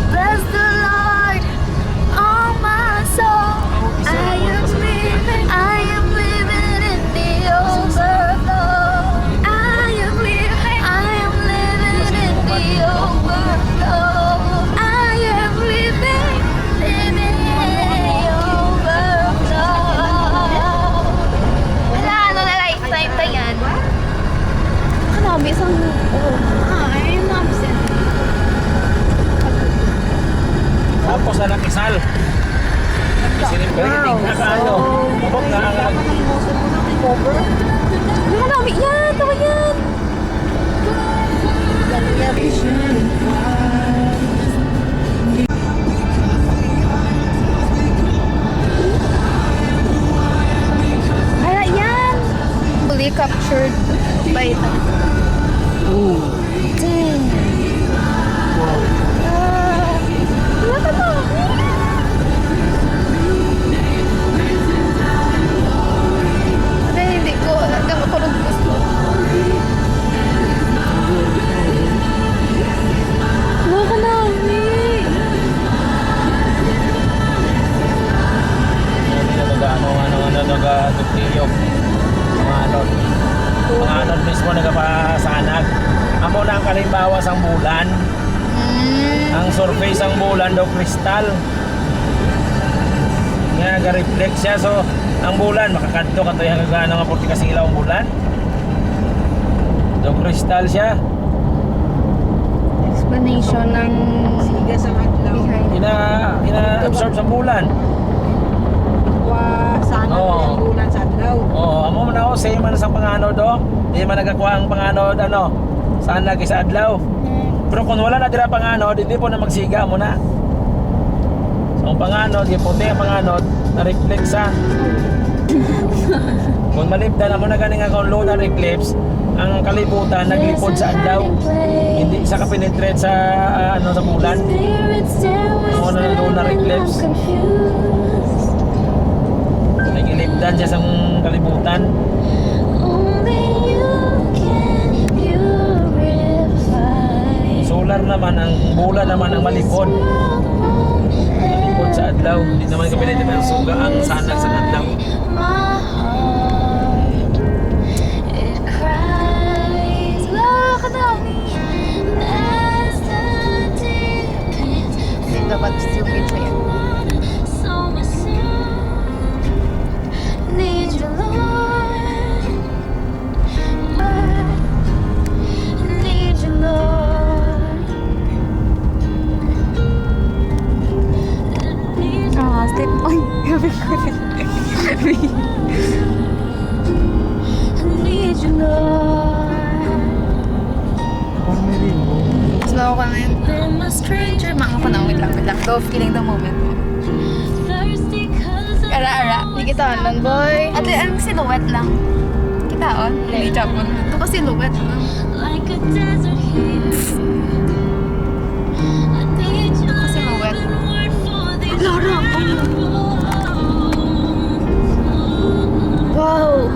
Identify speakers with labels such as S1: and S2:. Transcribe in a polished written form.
S1: Bless the Lord, oh my soul. I am living in the overflow. I am living in the overflow. I am living in the overflow. Wala, ano na lifetime pa yan? Kanami, isang... Ay, nabsin.
S2: Tapos na nakisal. Wow. Ano? Abog na ang
S1: Kanami, yan! Tawa yan! Kaya yan! Fully captured by the...
S2: Ooh.
S1: Dang!
S2: Wow.
S1: Wala ka na! Hindi ko hanggang ako nung gusto. Wala ka na!
S2: Nag-tiyok. Mga anod mismo nagpasanag. Amo na ang kalimbawa sang bulan. Ang surface ang bulan daw kristal. Nga ga-reflect siya, so ang bulan makakadto katoy hanggang nga porti kasi ilaw ang bulan. Daw kristal siya.
S1: Explanation ng
S3: Siga sa adlaw.
S1: behind.
S2: Ina-absorb sa bulan.
S3: Sana
S2: Oo.
S3: ang bulan sa adlaw.
S2: Oo, amo man ako same man sa panganod do. Di man nagakuha ang panganod saan lagi sa adlaw. Pero kung wala na dira panganod, hindi po na magsiga mo na. So ang panganod, yung puti ang panganod, na-reflect sa kung malipdan amo na ganing akong lunar eclipse, ang kalibutan naglipod sa adlaw. Hindi sa kapenetrate sa sa bulan. Amo na lunar eclipse. Naglipdan siya sa kalibutan. Solar naman, ang bulan naman ang malipod. Malipod sa adlaw. Hindi naman kapilit ng suga ang sanag sa adlaw.
S1: Dapat stupid siya yan. Need you, Lord. Need you, Lord. Sleep. Ay, gabi ko rin. Need you, Lord. Slow ka na yun. I'm a stranger. Mga ko na, wait lang. Go, feeling the moment. Ara. Hindi kita nun, boy. Ate, anong silhouette lang? Kita, on? Hindi, Japon. Ito ka silhouette lang. Ito ka silhouette. Lara! Wow!